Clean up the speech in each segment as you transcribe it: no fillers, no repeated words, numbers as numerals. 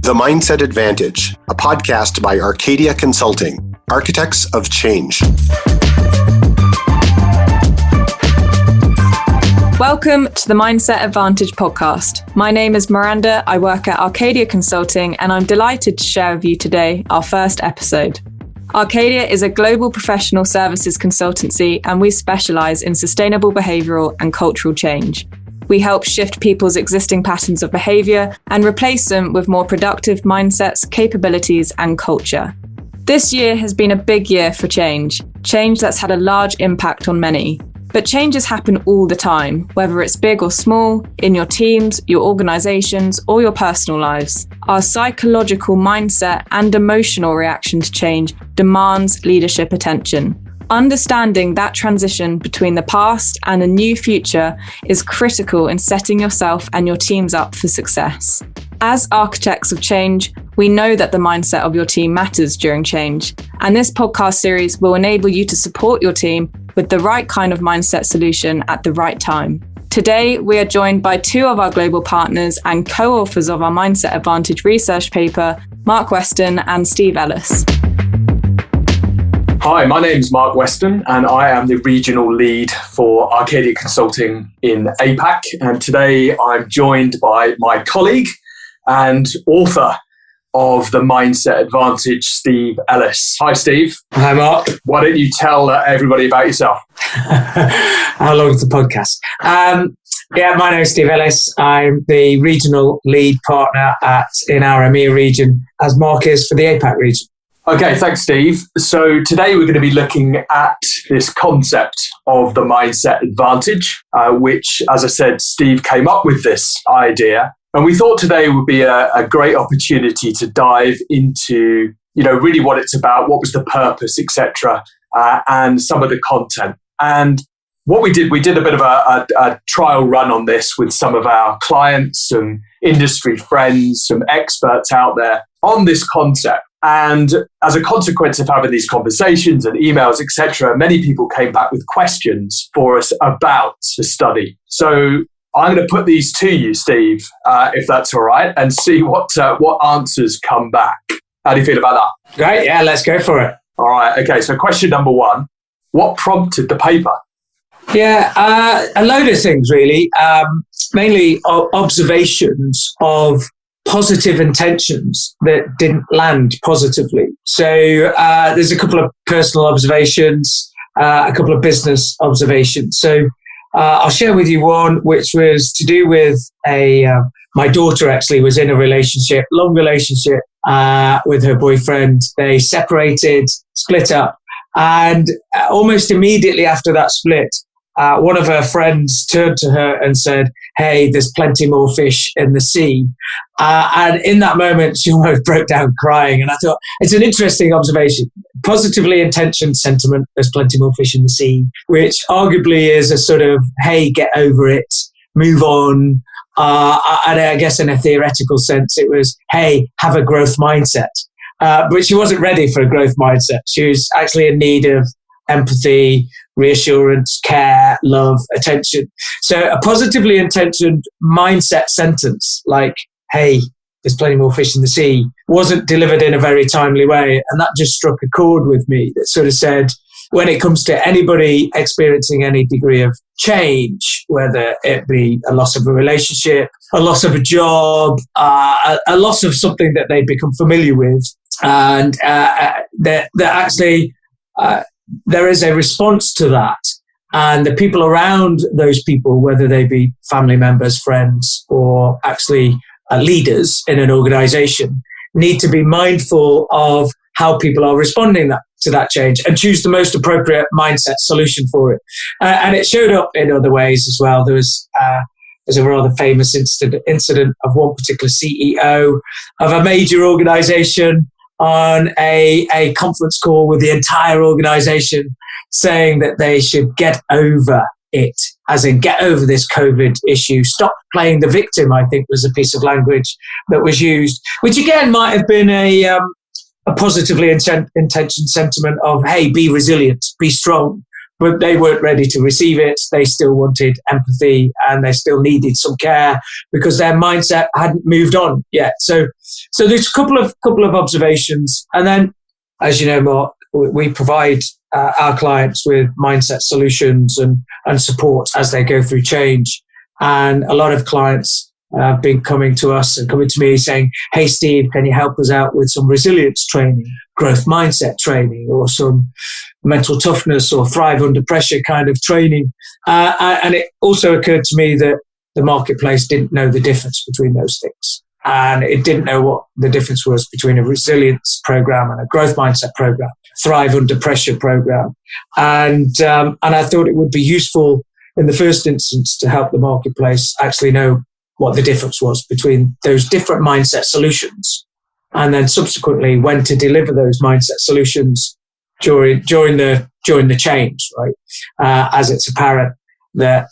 The Mindset Advantage, a podcast by Arcadia Consulting, architects of change. Welcome to the Mindset Advantage podcast. My name is Miranda. I work at Arcadia Consulting, and I'm delighted to share with you today our first episode. Arcadia is a global professional services consultancy, and we specialize in sustainable behavioral and cultural change. We help shift people's existing patterns of behavior and replace them with more productive mindsets, capabilities, and culture. This year has been a big year for change that's had a large impact on many. But changes happen all the time, whether it's big or small, in your teams, your organizations, or your personal lives. Our psychological mindset and emotional reaction to change demands leadership attention. Understanding that transition between the past and a new future is critical in setting yourself and your teams up for success. As architects of change, we know that the mindset of your team matters during change, and this podcast series will enable you to support your team with the right kind of mindset solution at the right time. Today, we are joined by two of our global partners and co-authors of our Mindset Advantage research paper, Mark Weston and Steve Ellis. Hi, my name is Mark Weston and I am the regional lead for Arcadia Consulting in APAC. And today I'm joined by my colleague and author of the Mindset Advantage, Steve Ellis. Hi, Steve. Hi, Mark. Why don't you tell everybody about yourself? How long is the podcast? My name is Steve Ellis. I'm the regional lead partner in our EMEA region, as Mark is for the APAC region. Okay, thanks, Steve. So today we're going to be looking at this concept of the Mindset Advantage, which, as I said, Steve came up with this idea. And we thought today would be a great opportunity to dive into, really what it's about, what was the purpose, etc., and some of the content. And what we did a bit of a trial run on this with some of our clients, some industry friends, some experts out there on this concept. And as a consequence of having these conversations and emails, etc., many people came back with questions for us about the study. So I'm going to put these to you, Steve, if that's all right, and see what answers come back. How do you feel about that? Great. Yeah, let's go for it. All right. Okay. So question number one, what prompted the paper? Yeah, a load of things, really. Mainly observations of positive intentions that didn't land positively. So there's a couple of personal observations, a couple of business observations. So I'll share with you one, which was to do with my daughter actually was in a relationship, long relationship with her boyfriend. They separated, split up, and almost immediately after that split, one of her friends turned to her and said, "Hey, there's plenty more fish in the sea." And in that moment, she almost broke down crying. And I thought, it's an interesting observation. Positively intentioned sentiment, there's plenty more fish in the sea, which arguably is a sort of, hey, get over it, move on. And I guess in a theoretical sense, it was, hey, have a growth mindset. But she wasn't ready for a growth mindset. She was actually in need of empathy, reassurance, care, love, attention. So a positively intentioned mindset sentence like, hey, there's plenty more fish in the sea, wasn't delivered in a very timely way. And that just struck a chord with me that sort of said, when it comes to anybody experiencing any degree of change, whether it be a loss of a relationship, a loss of a job, a loss of something that they've become familiar with, and that actually there is a response to that. And the people around those people, whether they be family members, friends, or actually leaders in an organization, need to be mindful of how people are responding to that change and choose the most appropriate mindset solution for it. And it showed up in other ways as well. There's a rather famous incident of one particular CEO of a major organization on a conference call with the entire organization saying that they should get over it, as in get over this COVID issue, stop playing the victim, I think was a piece of language that was used, which again might have been a positively intentioned sentiment of, hey, be resilient, be strong, but they weren't ready to receive it. They still wanted empathy and they still needed some care because their mindset hadn't moved on yet. So there's a couple of observations. And then, as you know, Mark, we provide our clients with mindset solutions and support as they go through change. And a lot of clients have been coming to us and coming to me saying, hey, Steve, can you help us out with some resilience training, growth mindset training, or some mental toughness or thrive under pressure kind of training? And it also occurred to me that the marketplace didn't know the difference between those things. And it didn't know what the difference was between a resilience program and a growth mindset program, thrive under pressure program. And I thought it would be useful in the first instance to help the marketplace actually know what the difference was between those different mindset solutions, and then subsequently when to deliver those mindset solutions during the change, right? As it's apparent that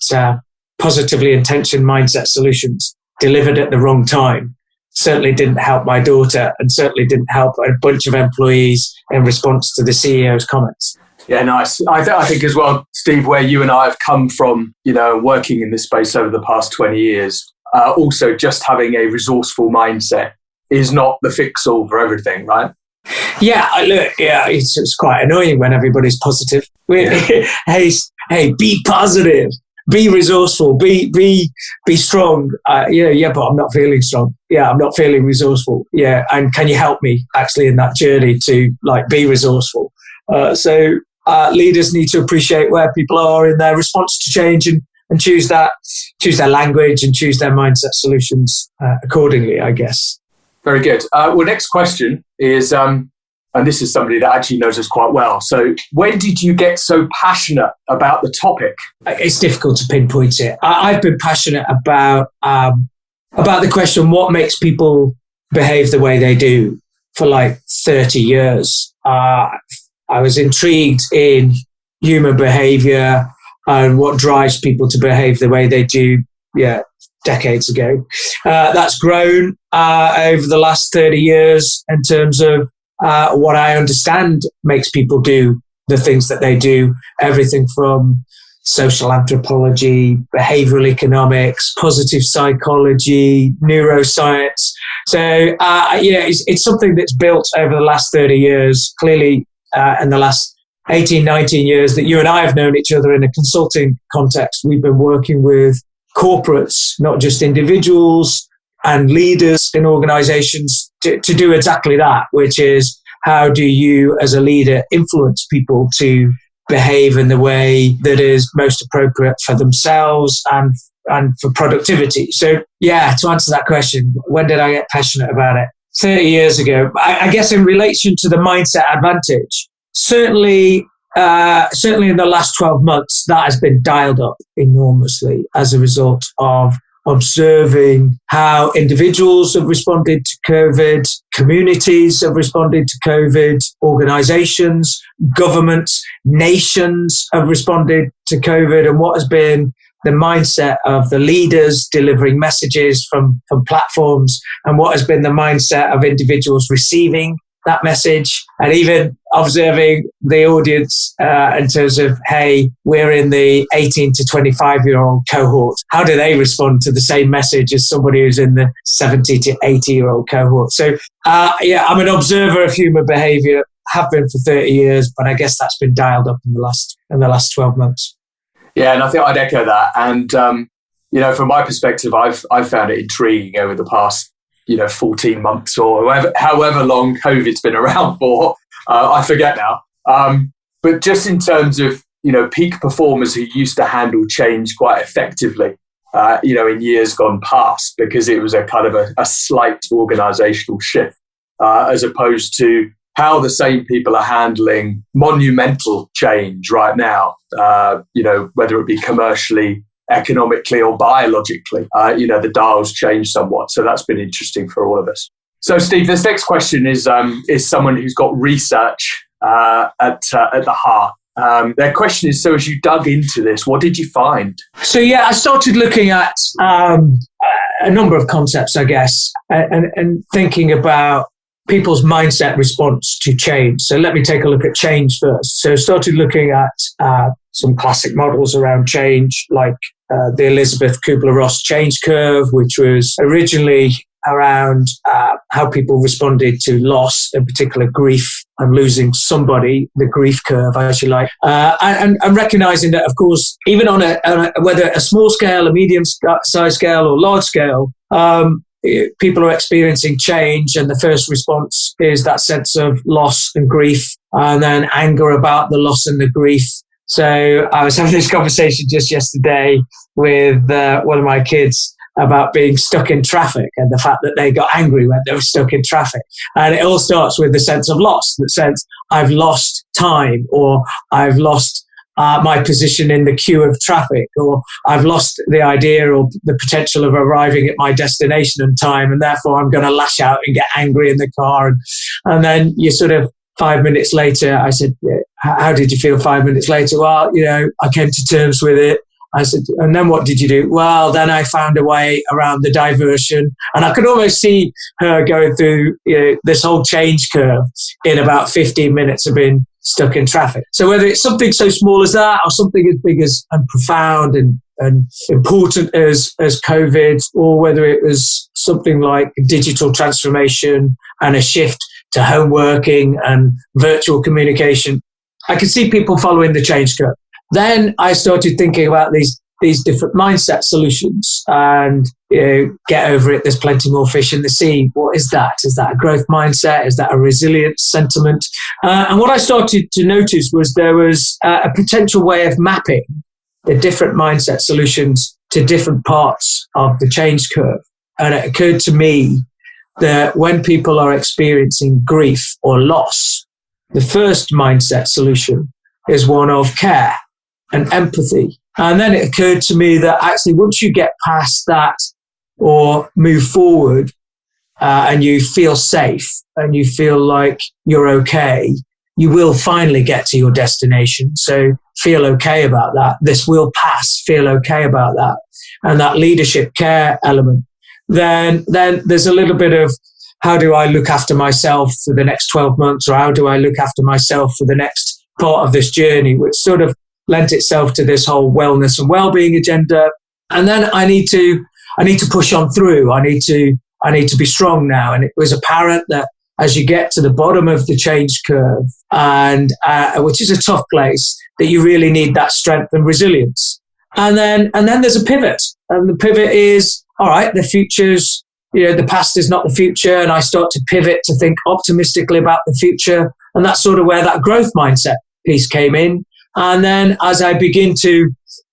positively intentioned mindset solutions delivered at the wrong time certainly didn't help my daughter and certainly didn't help a bunch of employees in response to the CEO's comments. Yeah, nice. I think as well, Steve, where you and I have come from, working in this space over the past 20 years, also just having a resourceful mindset is not the fix-all for everything, right? Yeah, look, it's quite annoying when everybody's positive. Hey, be positive, be resourceful, be strong. But I'm not feeling strong. Yeah, I'm not feeling resourceful. Yeah, and can you help me actually in that journey to be resourceful? So leaders need to appreciate where people are in their response to change and choose their language and choose their mindset solutions accordingly, I guess. Very good. Well, next question is, and this is somebody that actually knows us quite well. So when did you get so passionate about the topic? It's difficult to pinpoint it. I've been passionate about the question, what makes people behave the way they do for 30 years. I was intrigued in human behavior and what drives people to behave the way they do, decades ago. That's grown over the last 30 years in terms of what I understand makes people do the things that they do, everything from social anthropology, behavioral economics, positive psychology, neuroscience. So, it's something that's built over the last 30 years, clearly in the last 18, 19 years that you and I have known each other in a consulting context. We've been working with corporates, not just individuals, and leaders in organizations to do exactly that, which is how do you as a leader influence people to behave in the way that is most appropriate for themselves and for productivity. So to answer that question, when did I get passionate about it? 30 years ago. I guess in relation to the mindset advantage, certainly in the last 12 months, that has been dialed up enormously as a result of observing how individuals have responded to COVID, communities have responded to COVID, organizations, governments, nations have responded to COVID, and what has been the mindset of the leaders delivering messages from platforms, and what has been the mindset of individuals receiving that message, and even observing the audience in terms of, hey, we're in the 18 to 25-year-old cohort. How do they respond to the same message as somebody who's in the 70 to 80-year-old cohort? So, I'm an observer of human behavior, have been for 30 years, but I guess that's been dialed up in the last 12 months. Yeah, and I think I'd echo that. And, from my perspective, I've found it intriguing over the past 14 months or however long COVID's been around for. I forget now. But just in terms of, peak performers who used to handle change quite effectively, in years gone past, because it was a kind of a slight organizational shift, as opposed to how the same people are handling monumental change right now, whether it be commercially, economically or biologically, the dials change somewhat. So that's been interesting for all of us. So Steve, this next question is someone who's got research at the heart. Their question is, so as you dug into this, what did you find? So I started looking at a number of concepts, I guess, and thinking about people's mindset response to change. So let me take a look at change first. So I started looking at some classic models around change, like the Elizabeth Kubler-Ross change curve, which was originally around how people responded to loss, in particular grief and losing somebody, the grief curve, as you like, and recognizing that, of course, even on whether a small scale, a medium size scale, or large scale, people are experiencing change, and the first response is that sense of loss and grief, and then anger about the loss and the grief. So I was having this conversation just yesterday with one of my kids about being stuck in traffic and the fact that they got angry when they were stuck in traffic. And it all starts with the sense of loss, the sense I've lost time, or I've lost my position in the queue of traffic, or I've lost the idea or the potential of arriving at my destination in time, and therefore I'm going to lash out and get angry in the car. And then you sort of 5 minutes later, I said, how did you feel 5 minutes later? Well, I came to terms with it. I said, and then what did you do? Well, then I found a way around the diversion. And I could almost see her going through this whole change curve in about 15 minutes of being stuck in traffic. So whether it's something so small as that, or something as big as and profound and important as COVID, or whether it was something like digital transformation and a shift to home working and virtual communication, I could see people following the change curve. Then I started thinking about these different mindset solutions, and get over it. There's plenty more fish in the sea. What is that? Is that a growth mindset? Is that a resilience sentiment? And what I started to notice was there was a potential way of mapping the different mindset solutions to different parts of the change curve. And it occurred to me that when people are experiencing grief or loss, the first mindset solution is one of care and empathy. And then it occurred to me that actually once you get past that or move forward and you feel safe and you feel like you're okay, you will finally get to your destination. So feel okay about that. This will pass. Feel okay about that. And that leadership care element. Then there's a little bit of how do I look after myself for the next 12 months, or how do I look after myself for the next part of this journey, which sort of lent itself to this whole wellness and well-being agenda. And then I need to push on through. I need to be strong now. And it was apparent that as you get to the bottom of the change curve, and which is a tough place, that you really need that strength and resilience. And then there's a pivot, and the pivot is, all right, the future's, the past is not the future, and I start to pivot to think optimistically about the future. And that's sort of where that growth mindset piece came in. And then as I begin to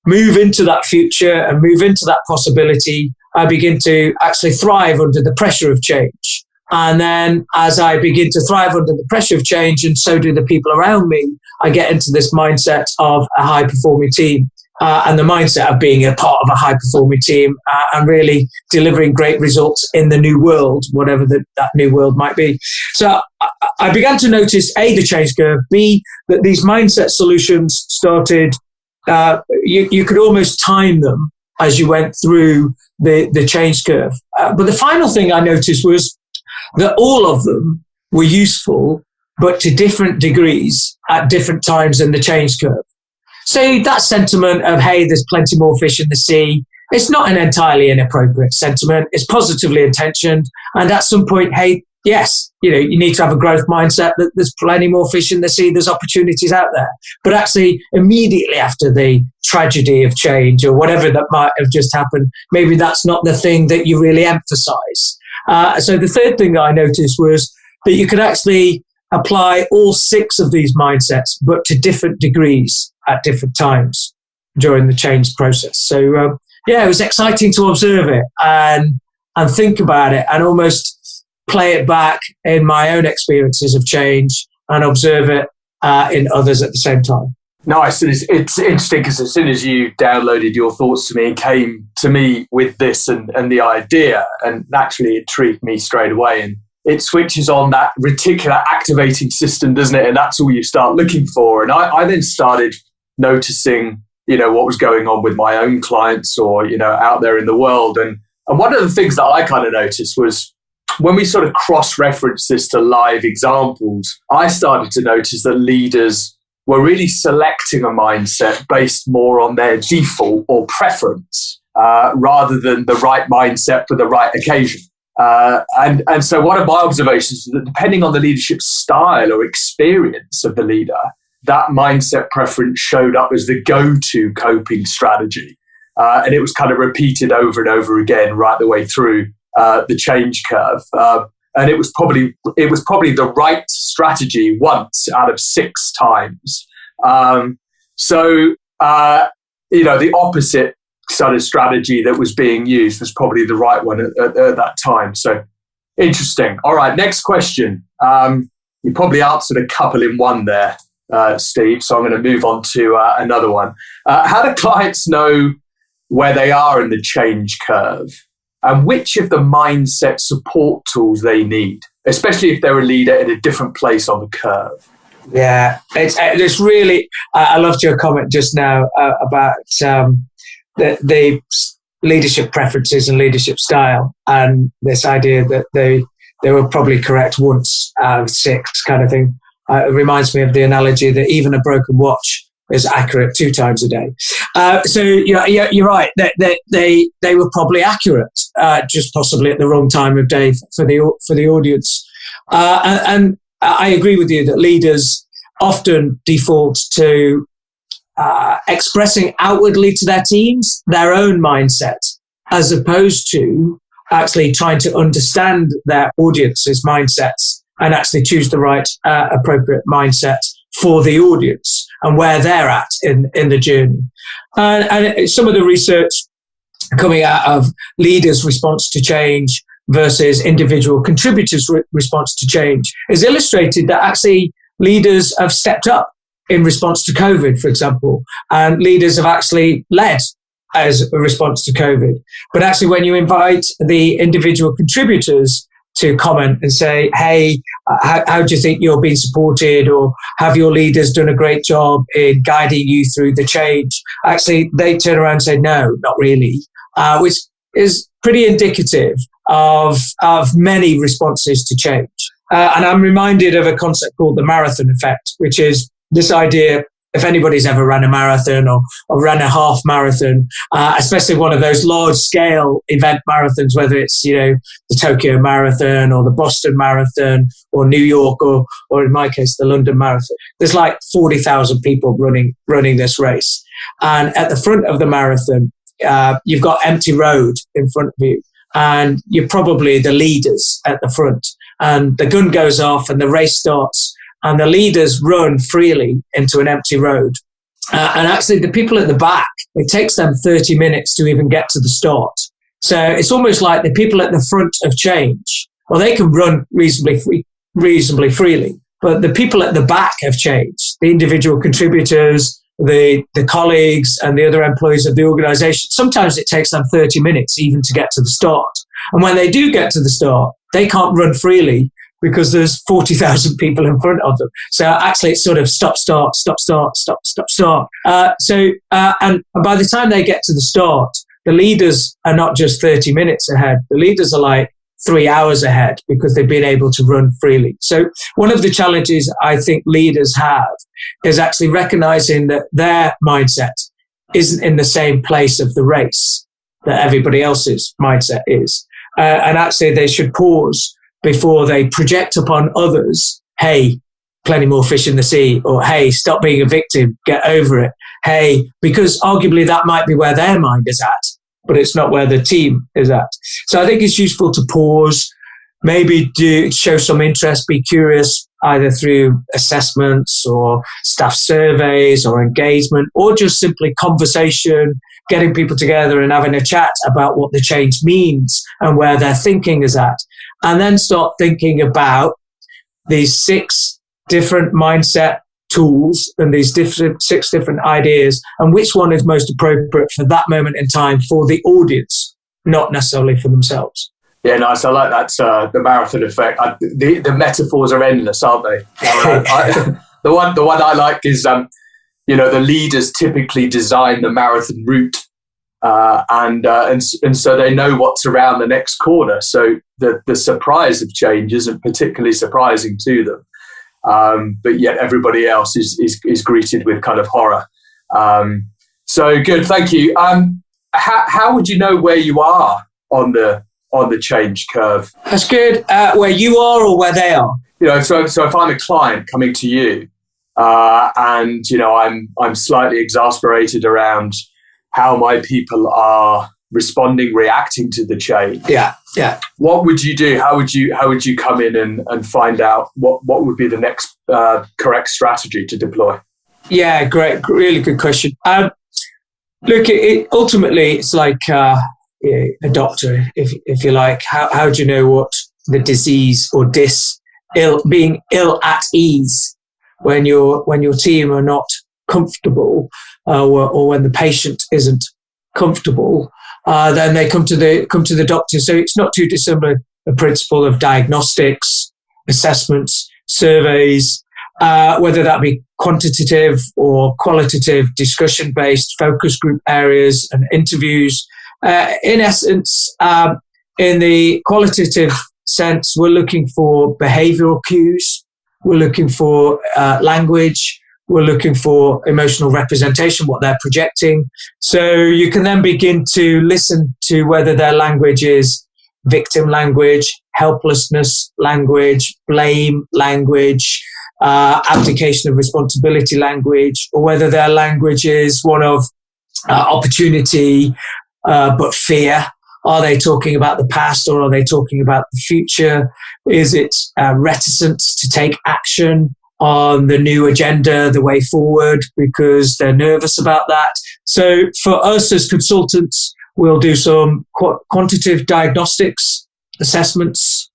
move into that future and move into that possibility, I begin to actually thrive under the pressure of change. And then as I begin to thrive under the pressure of change, and so do the people around me, I get into this mindset of a high-performing team. And the mindset of being a part of a high-performing team and really delivering great results in the new world, whatever that new world might be. So I began to notice, A, the change curve, B, that these mindset solutions started, you could almost time them as you went through the change curve. But the final thing I noticed was that all of them were useful, but to different degrees at different times in the change curve. So that sentiment of, hey, there's plenty more fish in the sea, it's not an entirely inappropriate sentiment. It's positively intentioned. And at some point, hey, yes, you need to have a growth mindset that there's plenty more fish in the sea, there's opportunities out there. But actually, immediately after the tragedy of change or whatever that might have just happened, maybe that's not the thing that you really emphasize. So the third thing I noticed was that you could actually apply all 6 of these mindsets, but to different degrees at different times during the change process. So, it was exciting to observe it and think about it and almost play it back in my own experiences of change and observe it in others at the same time. Nice. It's interesting because as soon as you downloaded your thoughts to me and came to me with this and the idea, and naturally it intrigued me straight away. And it switches on that reticular activating system, doesn't it? And that's all you start looking for. And I then started noticing, what was going on with my own clients or, out there in the world. And one of the things that I kind of noticed was when we sort of cross-reference this to live examples, I started to notice that leaders were really selecting a mindset based more on their default or preference rather than the right mindset for the right occasion. And so one of my observations is that depending on the leadership style or experience of the leader, that mindset preference showed up as the go-to coping strategy. And it was kind of repeated over and over again right the way through the change curve. And it was probably the right strategy once out of 6 times. The opposite sort of strategy that was being used was probably the right one at that time. So interesting. All right, next question. You probably answered a couple in one there, Steve. So I'm going to move on to another one. How do clients know where they are in the change curve and which of the mindset support tools they need, especially if they're a leader in a different place on the curve? Yeah, it's really, I loved your comment just now about the leadership preferences and leadership style, and this idea that they were probably correct once out of 6 kind of thing. It reminds me of the analogy that even a broken watch is accurate 2 times a day. So you're right. They were probably accurate, just possibly at the wrong time of day for the audience. And I agree with you that leaders often default to expressing outwardly to their teams their own mindset, as opposed to actually trying to understand their audience's mindsets and actually choose the right appropriate mindset for the audience and where they're at in the journey. And some of the research coming out of leaders' response to change versus individual contributors' response to change is illustrated that actually leaders have stepped up in response to COVID, for example, and leaders have actually led as a response to COVID. But actually, when you invite the individual contributors to comment and say, hey, how do you think you're being supported, or have your leaders done a great job in guiding you through the change? Actually, they turn around and say, no, not really, which is pretty indicative of many responses to change. And I'm reminded of a concept called the marathon effect, which is this idea, if anybody's ever ran a marathon or ran a half marathon, especially one of those large scale event marathons, whether it's, the Tokyo Marathon or the Boston Marathon or New York or in my case, the London Marathon, there's like 40,000 people running this race. And at the front of the marathon, you've got empty road in front of you, and you're probably the leaders at the front. And the gun goes off and the race starts, and the leaders run freely into an empty road. And actually, the people at the back, it takes them 30 minutes to even get to the start. So it's almost like the people at the front of change, well, they can run reasonably freely, but the people at the back have changed. The individual contributors, the colleagues, and the other employees of the organization, sometimes it takes them 30 minutes even to get to the start. And when they do get to the start, they can't run freely because there's 40,000 people in front of them. So actually it's sort of stop, start. And by the time they get to the start, the leaders are not just 30 minutes ahead. The leaders are like 3 hours ahead because they've been able to run freely. So one of the challenges I think leaders have is actually recognizing that their mindset isn't in the same place of the race that everybody else's mindset is. And actually they should pause before they project upon others, hey, plenty more fish in the sea, or hey, stop being a victim, get over it. Hey, because arguably that might be where their mind is at, but it's not where the team is at. So I think it's useful to pause, maybe show some interest, be curious, either through assessments or staff surveys or engagement, or just simply conversation, getting people together and having a chat about what the change means and where their thinking is at. And then start thinking about these 6 different mindset tools and these 6 different ideas, and which one is most appropriate for that moment in time for the audience, not necessarily for themselves. Yeah, nice. I like that, the marathon effect. The metaphors are endless, aren't they? The one I like is, the leaders typically design the marathon route, and so they know what's around the next corner. So the surprise of change isn't particularly surprising to them. but yet everybody else is greeted with kind of horror. So good, thank you. How would you know where you are on the change curve? That's good. Where you are or where they are? So if I'm a client coming to you, and I'm slightly exasperated around how my people are responding, reacting to the change. Yeah. What would you do? How would you come in and find out what would be the next correct strategy to deploy? Yeah, great, really good question. Look, ultimately, it's like a doctor, if you like. How do you know what the disease or being ill at ease when your team are not comfortable, or when the patient isn't comfortable? Then they come to the doctor. So it's not too dissimilar the principle of diagnostics, assessments, surveys, whether that be quantitative or qualitative, discussion-based focus group areas and interviews. In essence, in the qualitative sense, we're looking for behavioral cues. We're looking for language. We're looking for emotional representation, what they're projecting. So you can then begin to listen to whether their language is victim language, helplessness language, blame language, abdication of responsibility language, or whether their language is one of opportunity but fear. Are they talking about the past or are they talking about the future? Is it reticence to take action on the new agenda, the way forward, because they're nervous about that? So for us as consultants, we'll do some quantitative diagnostics, assessments,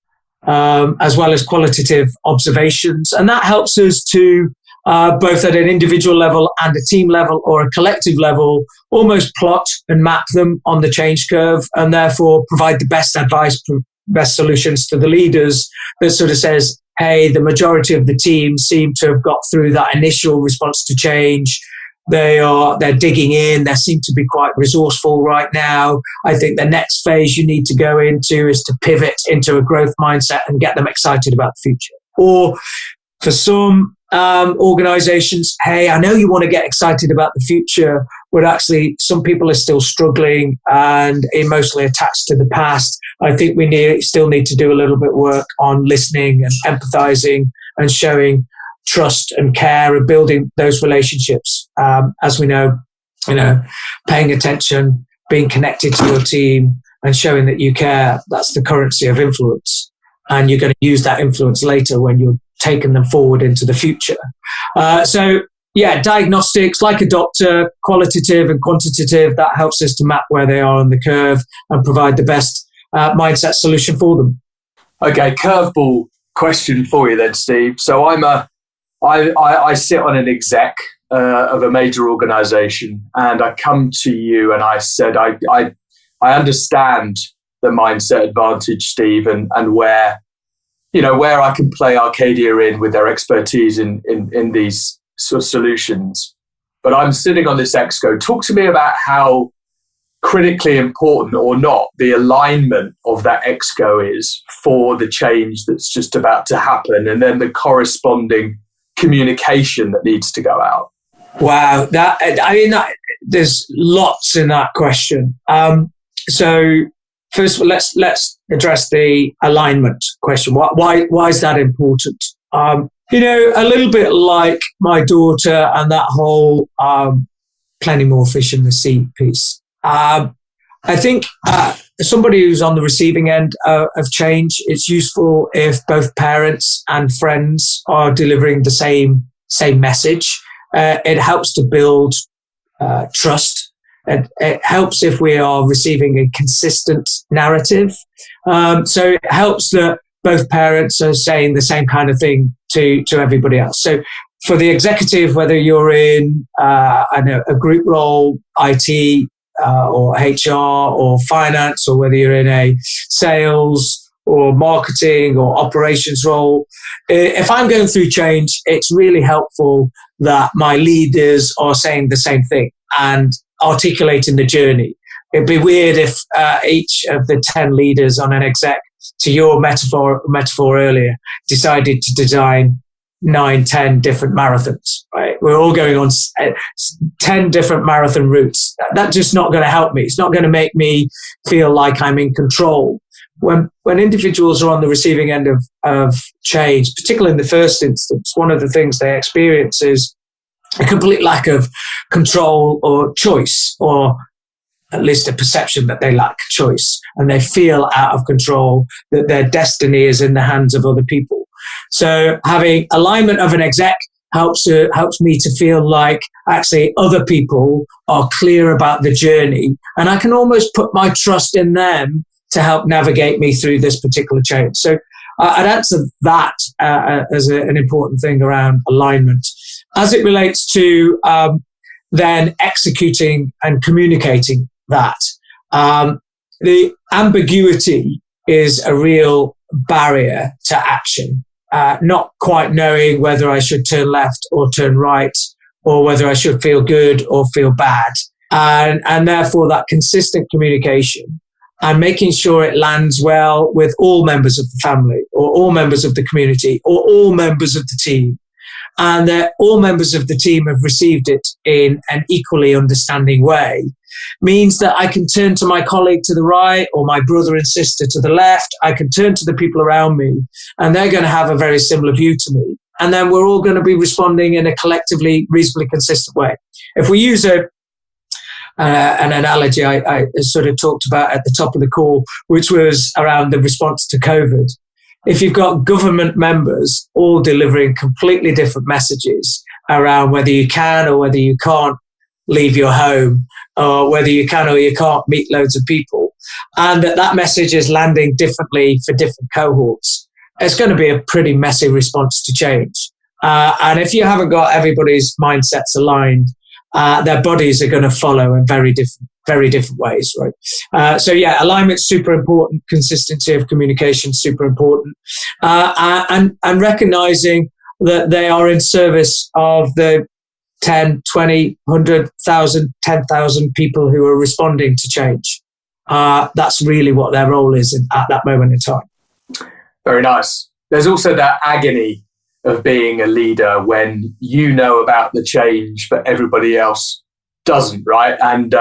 as well as qualitative observations. And that helps us to, both at an individual level and a team level or a collective level, almost plot and map them on the change curve, and therefore provide the best advice, best solutions to the leaders that sort of says, hey, the majority of the team seem to have got through that initial response to change. They're digging in. They seem to be quite resourceful right now. I think the next phase you need to go into is to pivot into a growth mindset and get them excited about the future. Or for some organizations, hey, I know you want to get excited about the future, but actually some people are still struggling and emotionally attached to the past. I think we still need to do a little bit of work on listening and empathizing and showing trust and care and building those relationships. As we know, paying attention, being connected to your team and showing that you care, that's the currency of influence. And you're going to use that influence later when you're taking them forward into the future. Diagnostics, like a doctor, qualitative and quantitative, that helps us to map where they are on the curve and provide the best mindset solution for them. Okay, curveball question for you then, Steve. So I sit on an exec of a major organization, and I come to you and I said, I understand the mindset advantage, Steve, and where I can play Arcadia in with their expertise in these sort of solutions. But I'm sitting on this exco. Talk to me about how critically important or not the alignment of that exco is for the change that's just about to happen, and then the corresponding communication that needs to go out. Wow, there's lots in that question. So first of all, let's address the alignment question. Why is that important? A little bit like my daughter and that whole plenty more fish in the sea piece. I think somebody who's on the receiving end of change, it's useful if both parents and friends are delivering the same message. It helps to build trust. It helps if we are receiving a consistent narrative. So it helps that both parents are saying the same kind of thing to everybody else. So for the executive, whether you're in a group role, IT, or HR or finance, or whether you're in a sales or marketing or operations role, if I'm going through change, it's really helpful that my leaders are saying the same thing and articulating the journey. It'd be weird if each of the 10 leaders on an exec, to your metaphor earlier, decided to design 9, 10 different marathons, right? We're all going on 10 different marathon routes. That's just not going to help me. It's not going to make me feel like I'm in control. When individuals are on the receiving end of change, particularly in the first instance, one of the things they experience is a complete lack of control or choice, or at least a perception that they lack choice, and they feel out of control, that their destiny is in the hands of other people. So having alignment of an exec helps me to feel like actually other people are clear about the journey, and I can almost put my trust in them to help navigate me through this particular change. So I'd answer that as an important thing around alignment. As it relates to then executing and communicating that, the ambiguity is a real barrier to action. Not quite knowing whether I should turn left or turn right, or whether I should feel good or feel bad. And therefore that consistent communication and making sure it lands well with all members of the family, or all members of the community, or all members of the team, and that all members of the team have received it in an equally understanding way, means that I can turn to my colleague to the right, or my brother and sister to the left. I can turn to the people around me, and they're going to have a very similar view to me. And then we're all going to be responding in a collectively reasonably consistent way. If we use an analogy I sort of talked about at the top of the call, which was around the response to COVID. If you've got government members all delivering completely different messages around whether you can or whether you can't leave your home, or whether you can or you can't meet loads of people, and that message is landing differently for different cohorts, it's going to be a pretty messy response to change. And if you haven't got everybody's mindsets aligned, their bodies are going to follow in very different ways, right? So yeah, alignment's super important. Consistency of communication, super important. And recognizing that they are in service of the 10, 20, 100,000, 10,000 people who are responding to change. That's really what their role is at that moment in time. Very nice. There's also that agony of being a leader when you know about the change, but everybody else doesn't, right? And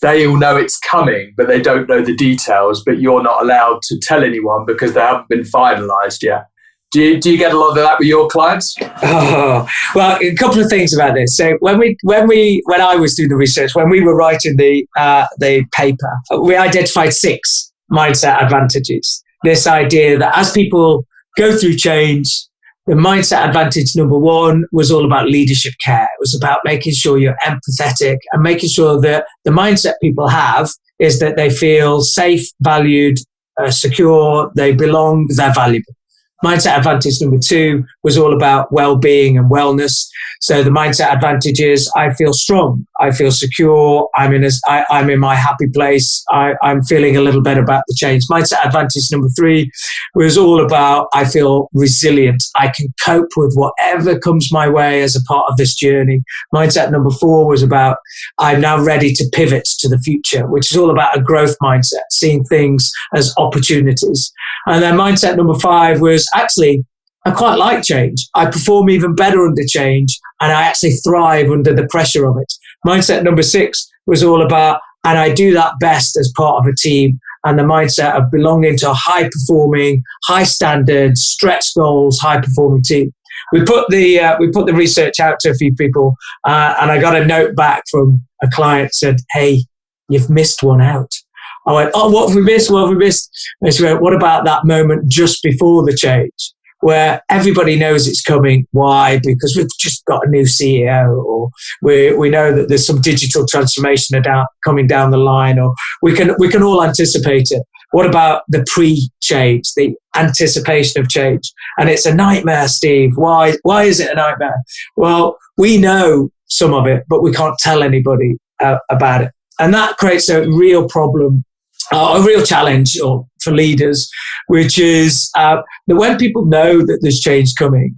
they all know it's coming, but they don't know the details, but you're not allowed to tell anyone because they haven't been finalized yet. Do you get a lot of that with your clients? Oh, well, a couple of things about this. So when I was doing the research, when we were writing the paper, we identified 6 mindset advantages. This idea that as people go through change, the mindset advantage number 1 was all about leadership care. It was about making sure you're empathetic and making sure that the mindset people have is that they feel safe, valued, secure, they belong, they're valuable. Mindset advantage number 2 was all about well-being and wellness. So the mindset advantage is I feel strong, I feel secure, I'm in my happy place, I'm feeling a little better about the change. Mindset advantage number 3 was all about I feel resilient, I can cope with whatever comes my way as a part of this journey. Mindset number 4 was about I'm now ready to pivot to the future, which is all about a growth mindset, seeing things as opportunities. And then mindset number 5 was actually, I quite like change. I perform even better under change, and I actually thrive under the pressure of it. Mindset number 6 was all about, and I do that best as part of a team, and the mindset of belonging to a high-performing, high-standard, stretch goals, high-performing team. We put the research out to a few people, and I got a note back from a client said, "Hey, you've missed one out." I went, "Oh, what have we missed? What have we missed?" And she went, "What about that moment just before the change where everybody knows it's coming? Why? Because we've just got a new CEO, or we know that there's some digital transformation coming down the line, or we can all anticipate it. What about the pre-change, the anticipation of change?" And it's a nightmare, Steve. Why is it a nightmare? Well, we know some of it, but we can't tell anybody about it. And that creates a real problem, a real challenge for leaders, which is that when people know that there's change coming,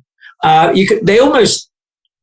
they almost,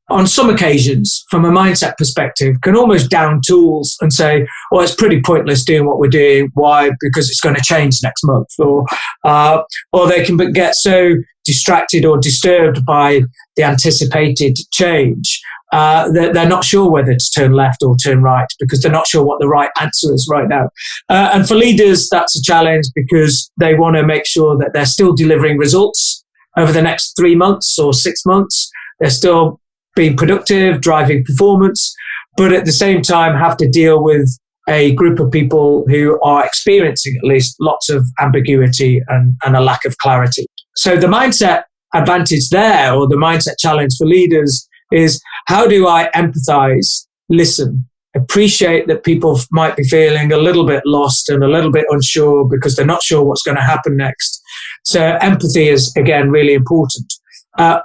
on some occasions, from a mindset perspective, can almost down tools and say, "Well, it's pretty pointless doing what we're doing. Why? Because it's going to change next month." Or or they can get so distracted or disturbed by the anticipated change that they're not sure whether to turn left or turn right because they're not sure what the right answer is right now. And for leaders, that's a challenge because they want to make sure that they're still delivering results over the next 3 months or 6 months. They're still being productive, driving performance, but at the same time have to deal with a group of people who are experiencing at least lots of ambiguity and a lack of clarity. So the mindset advantage there, or the mindset challenge for leaders, is how do I empathize, listen, appreciate that people might be feeling a little bit lost and a little bit unsure because they're not sure what's going to happen next. So empathy is, again, really important,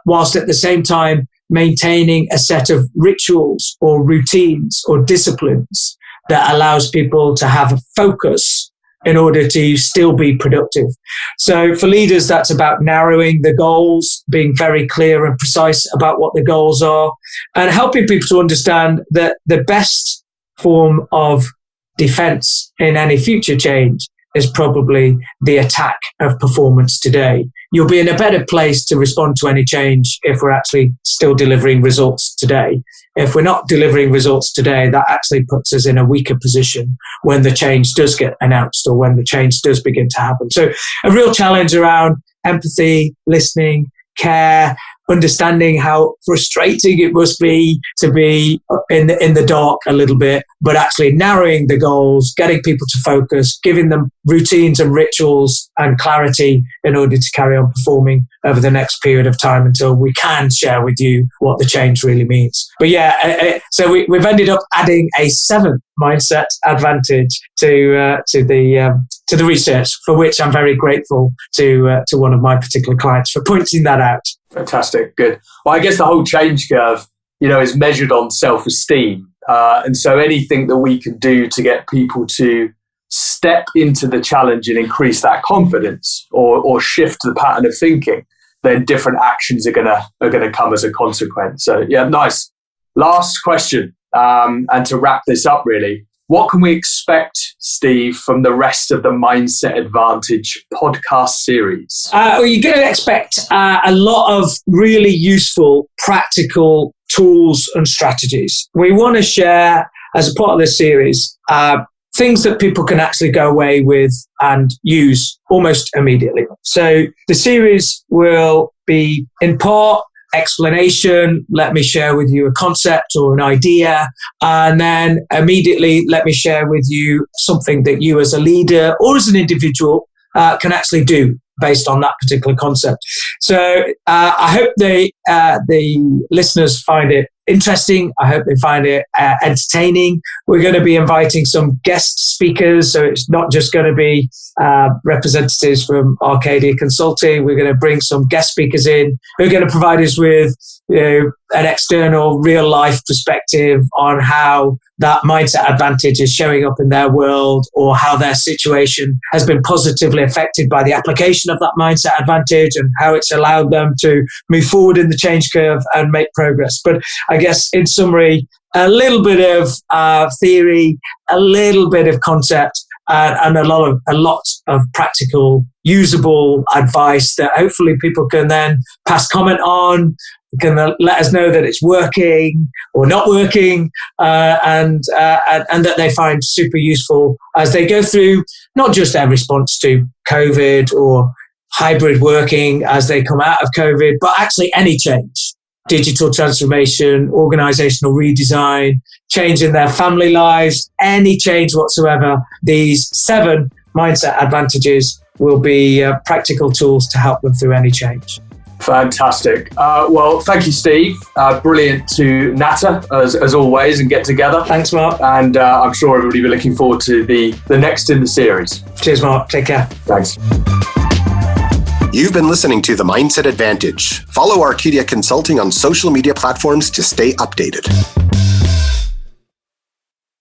whilst at the same time maintaining a set of rituals or routines or disciplines that allows people to have a focus in order to still be productive. So for leaders, that's about narrowing the goals, being very clear and precise about what the goals are, and helping people to understand that the best form of defense in any future change is probably the attack of performance today. You'll be in a better place to respond to any change if we're actually still delivering results today. If we're not delivering results today, that actually puts us in a weaker position when the change does get announced or when the change does begin to happen. So a real challenge around empathy, listening, care, understanding how frustrating it must be to be in the dark a little bit, but actually narrowing the goals, getting people to focus, giving them routines and rituals and clarity in order to carry on performing over the next period of time until we can share with you what the change really means. But yeah, so we've ended up adding a 7th mindset advantage to the research, for which I'm very grateful to one of my particular clients for pointing that out. Fantastic. Good. Well, I guess the whole change curve, is measured on self-esteem. And so anything that we can do to get people to step into the challenge and increase that confidence or shift the pattern of thinking, then different actions are gonna come as a consequence. So yeah, nice. Last question. And to wrap this up, really, what can we expect, Steve, from the rest of the Mindset Advantage podcast series? Well, you're going to expect a lot of really useful, practical tools and strategies. We want to share, as a part of this series, things that people can actually go away with and use almost immediately. So the series will be in part explanation, let me share with you a concept or an idea, and then immediately let me share with you something that you as a leader or as an individual can actually do based on that particular concept. So I hope the listeners find it interesting. I hope they find it entertaining. We're going to be inviting some guest speakers, so it's not just going to be representatives from Arcadia Consulting. We're going to bring some guest speakers in who are going to provide us with an external real life perspective on how that mindset advantage is showing up in their world, or how their situation has been positively affected by the application of that mindset advantage and how it's allowed them to move forward in the change curve and make progress. But I guess in summary, a little bit of theory, a little bit of concept, and a lot of practical, usable advice that hopefully people can then pass comment on, can let us know that it's working or not working, and that they find super useful as they go through not just their response to COVID or hybrid working as they come out of COVID, but actually any change. Digital transformation, organizational redesign, change in their family lives, any change whatsoever. These 7 mindset advantages will be practical tools to help them through any change. Fantastic. Well, thank you, Steve. Brilliant to natter as always and get together. Thanks, Mark. And I'm sure everybody will be looking forward to the next in the series. Cheers, Mark. Take care. Thanks. You've been listening to The Mindset Advantage. Follow Arcadia Consulting on social media platforms to stay updated.